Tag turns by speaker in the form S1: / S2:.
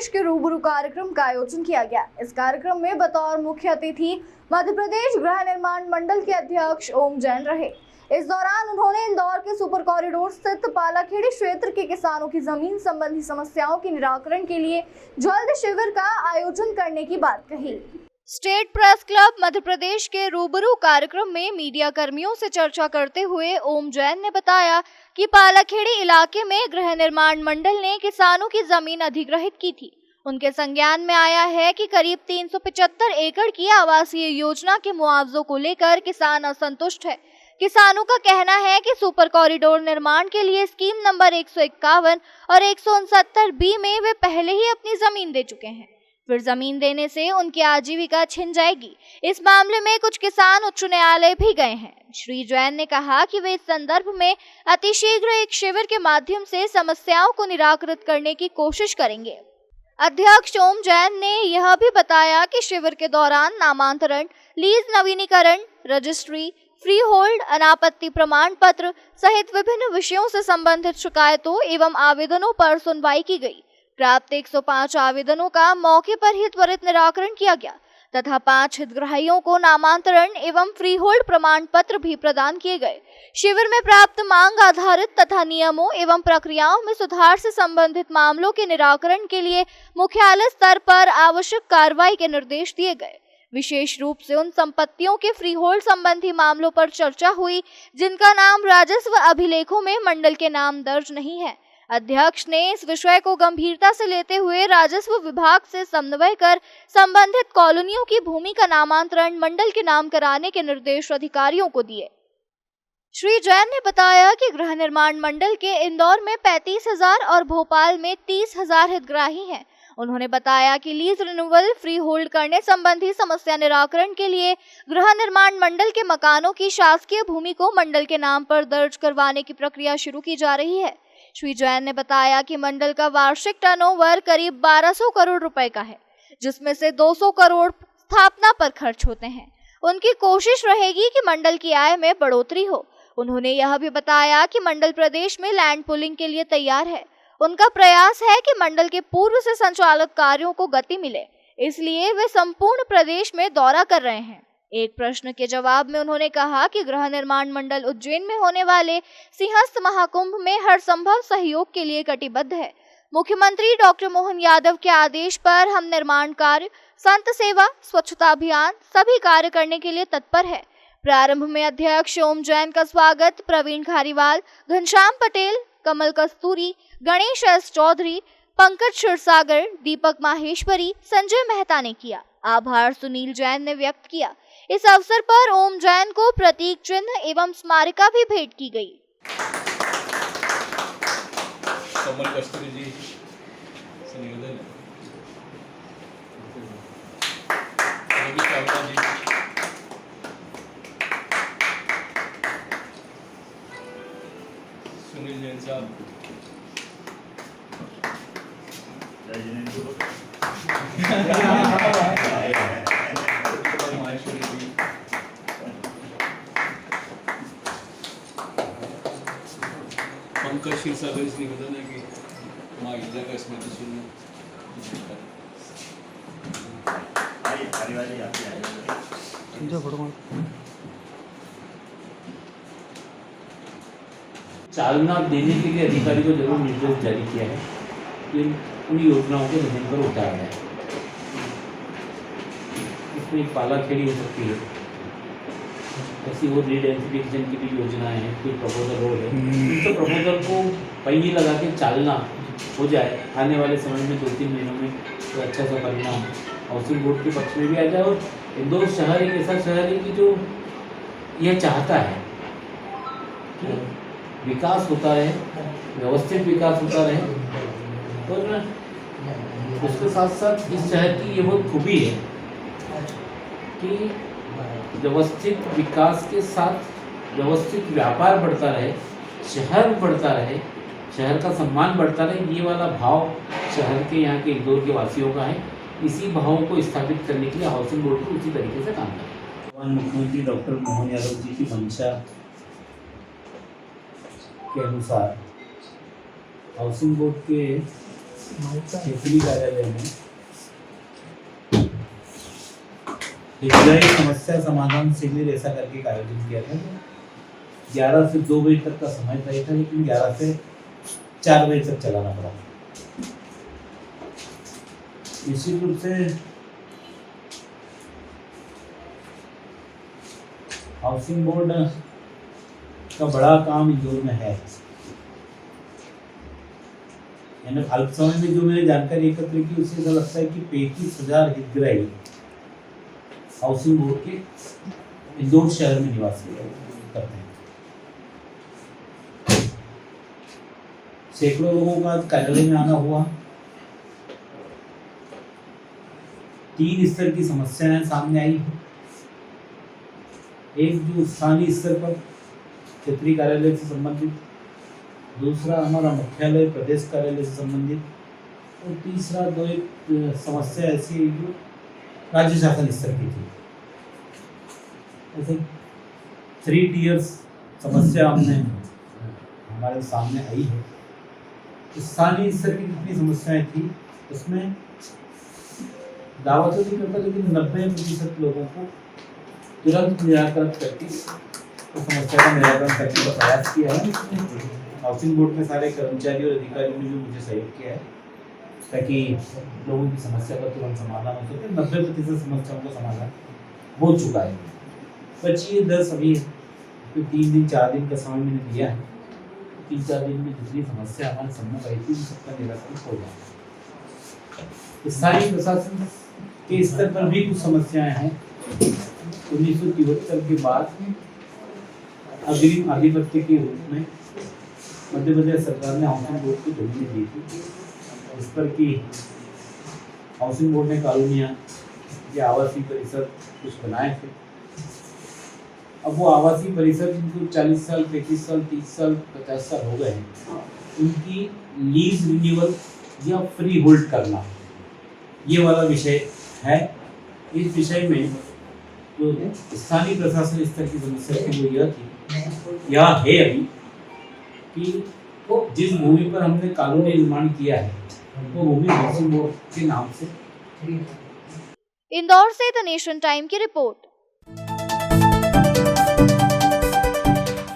S1: प्रदेश के रूबरू कार्यक्रम का आयोजन किया गया। इस कार्यक्रम में बतौर मुख्य अतिथि मध्य प्रदेश गृह निर्माण मंडल के अध्यक्ष ओम जैन रहे। इस दौरान उन्होंने इंदौर के सुपर कॉरिडोर स्थित पालाखेड़ी क्षेत्र के किसानों की जमीन संबंधी समस्याओं के निराकरण के लिए जल्द शिविर का आयोजन करने की बात कही। State press club Madhya Pradesh के रूबरू कार्यक्रम में मीडिया कर्मियों से चर्चा करते हुए ओम जैन ने बताया कि पालाखेड़ी इलाके में गृह निर्माण मंडल ने किसानों की जमीन अधिग्रहित की थी। उनके संज्ञान में आया है कि करीब 375 एकड़ की आवासीय योजना के मुआवजों को लेकर किसान असंतुष्ट है। किसानों का कहना है कि सुपर कॉरिडोर निर्माण के लिए स्कीम नंबर 151 और 169 बी में वे पहले ही अपनी जमीन दे चुके हैं। फिर जमीन देने से उनकी आजीविका छिन जाएगी। इस मामले में कुछ किसान उच्च न्यायालय भी गए हैं। श्री जैन ने कहा कि वे इस संदर्भ में अतिशीघ्र एक शिविर के माध्यम से समस्याओं को निराकृत करने की कोशिश करेंगे। अध्यक्ष ओम जैन ने यह भी बताया कि शिविर के दौरान नामांतरण, लीज नवीनीकरण, रजिस्ट्री, फ्री होल्ड, अनापत्ति प्रमाण पत्र सहित विभिन्न विषयों से संबंधित शिकायतों एवं आवेदनों पर सुनवाई की गई। प्राप्त 105 आवेदनों का मौके पर ही त्वरित निराकरण किया गया तथा 5 हितग्राहियों को नामांतरण एवं फ्री होल्ड प्रमाण पत्र भी प्रदान किए गए। शिविर में प्राप्त मांग आधारित तथा नियमों एवं प्रक्रियाओं में सुधार से संबंधित मामलों के निराकरण के लिए मुख्यालय स्तर पर आवश्यक कार्रवाई के निर्देश दिए गए। विशेष रूप से उन संपत्तियों के फ्री होल्ड संबंधी मामलों पर चर्चा हुई जिनका नाम राजस्व अभिलेखों में मंडल के नाम दर्ज नहीं है। अध्यक्ष ने इस विषय को गंभीरता से लेते हुए राजस्व विभाग से समन्वय कर संबंधित कॉलोनियों की भूमि का नामांतरण मंडल के नाम कराने के निर्देश अधिकारियों को दिए। श्री जैन ने बताया कि गृह निर्माण मंडल के इंदौर में 35,000 और भोपाल में 30,000 हितग्राही हैं। उन्होंने बताया कि लीज रिन्यूअल, फ्री होल्ड करने संबंधी समस्या निराकरण के लिए गृह निर्माण मंडल के मकानों की शासकीय भूमि को मंडल के नाम पर दर्ज करवाने की प्रक्रिया शुरू की जा रही है। श्री जैन ने बताया कि मंडल का वार्षिक टर्नओवर करीब 1200 करोड़ रुपए का है, जिसमें से 200 करोड़ स्थापना पर खर्च होते हैं। उनकी कोशिश रहेगी कि मंडल की आय में बढ़ोतरी हो। उन्होंने यह भी बताया कि मंडल प्रदेश में लैंड पुलिंग के लिए तैयार है। उनका प्रयास है कि मंडल के पूर्व से संचालित कार्यों को गति मिले, इसलिए वे संपूर्ण प्रदेश में दौरा कर रहे हैं। एक प्रश्न के जवाब में उन्होंने कहा कि गृह निर्माण मंडल उज्जैन में होने वाले सिंहस्थ महाकुंभ में हर संभव सहयोग के लिए कटिबद्ध है। मुख्यमंत्री डॉक्टर मोहन यादव के आदेश पर हम निर्माण कार्य, संत सेवा, स्वच्छता अभियान सभी कार्य करने के लिए तत्पर है। प्रारंभ में अध्यक्ष ओम जैन का स्वागत प्रवीण खारीवाल, घनश्याम पटेल, कमल कस्तूरी, गणेश एस चौधरी, पंकज क्षीरसागर, दीपक माहेश्वरी, संजय मेहता ने किया। आभार सुनील जैन ने व्यक्त किया। इस अवसर पर ओम जैन को प्रतीक चिन्ह एवं स्मारिका भी भेंट की गई।
S2: कमल कस्तूरी जी से निवेदन है, सुनील जैन साहब, पंकज क्षीरसागर से निवेदन है कि माँ गिरजा का स्मृति चिन्ह
S3: चालना देने के लिए अधिकारी को जरूर निर्देश जारी किया है कि उन योजनाओं के जमीन पर उतारा है। इसमें एक पालाखेड़ी हो सकती है, ऐसी वो रीडेंसिफिकेशन की भी योजनाएं हैं, कोई प्रपोजल रोड है, तो प्रपोजल को पहिए लगा के चालना हो जाए आने वाले समय में 2-3 महीनों में तो अच्छा सा परिणाम हाउसिंग बोर्ड के पक्ष में भी आ जाए। और इंदौर शहर एक ऐसा शहर है कि जो यह चाहता है कि विकास होता रहे, व्यवस्थित विकास होता रहे, और उसके साथ साथ इस शहर की ये बहुत खूबी है कि व्यवस्थित विकास के साथ व्यवस्थित व्यापार बढ़ता रहे, शहर बढ़ता रहे, शहर का सम्मान बढ़ता रहे। ये वाला भाव शहर के यहाँ के इंदौर के वासियों का है। इसी भाव को स्थापित करने के लिए हाउसिंग बोर्ड को उसी तरीके से काम करें। मुख्यमंत्री डॉक्टर मोहन यादव जी की मंशा के अनुसार हाउसिंग बोर्ड के क्षेत्रीय कार्यालय में हितग्राही समस्या समाधान शिविर ऐसा करके एक आयोजन किया था। 11 से 2 बजे तक का समय तय था, लेकिन 11 से 4 बजे तक चलाना पड़ा। निश्चित रूप से हाउसिंग बोर्ड का बड़ा काम इंदौर में है। यानी अल्प समय में जो मैंने जानकारी एकत्र की, उससे ऐसा लगता है कि 35,000 हितग्राही हाउसिंग बोर्ड के इंदौर शहर में निवास करते हैं। सैकड़ों लोगों का कार्यालय में आना हुआ। 3 स्तर की समस्याएं सामने आई। एक जो स्थानीय स्तर पर क्षेत्रीय कार्यालय से संबंधित, दूसरा हमारा मुख्यालय प्रदेश कार्यालय से संबंधित, और तीसरा एक समस्या ऐसी है जो राज्य शासन स्तर की थी। ऐसे 3 टियर्स समस्या हमारे सामने आई है। स्थानीय स्तर की जितनी समस्याएं थी उसमें दावा तो नहीं करता, लेकिन 90% लोगों को तुरंत निराकरण करके उस समस्या का निराकरण करने का प्रयास किया है। हाउसिंग बोर्ड में सारे कर्मचारी और अधिकारियों ने भी मुझे सहयोग किया है ताकि लोगों की समस्या का तुरंत समाधान हो सके। 90% समस्याओं का समाधान हो चुका है। बची 10 अभी 3 दिन 4 दिन का समय मैंने दिया है। 3-4 दिन में जितनी समस्या हमारे सम्मुख आई थी, सबका निराकरण हो जाएगा। स्थानीय प्रशासन के स्तर पर भी कुछ समस्याएं हैं। 1973 के बाद अग्रिम आधिपत्य के रूप में मध्य प्रदेश सरकार ने हाउसिंग बोर्ड को जमीनें दी थी। इस पर कि हाउसिंग बोर्ड ने कॉलोनियाँ या आवासीय परिसर कुछ बनाए थे। अब वो आवासीय परिसर जिनको 40 साल, 35 साल, 30 साल, 50 साल हो गए हैं, उनकी लीज रिन्यूअल या फ्री होल्ड करना, ये वाला विषय है। इस विषय में जो स्थानीय प्रशासन स्तर की समस्या थी वो यह है अभी कि जिस भूमि पर हमने कॉलोनी निर्माण किया है वो भूमि हाउसिंग बोर्ड के नाम से।
S1: इंदौर से द नेशन टाइम की रिपोर्ट।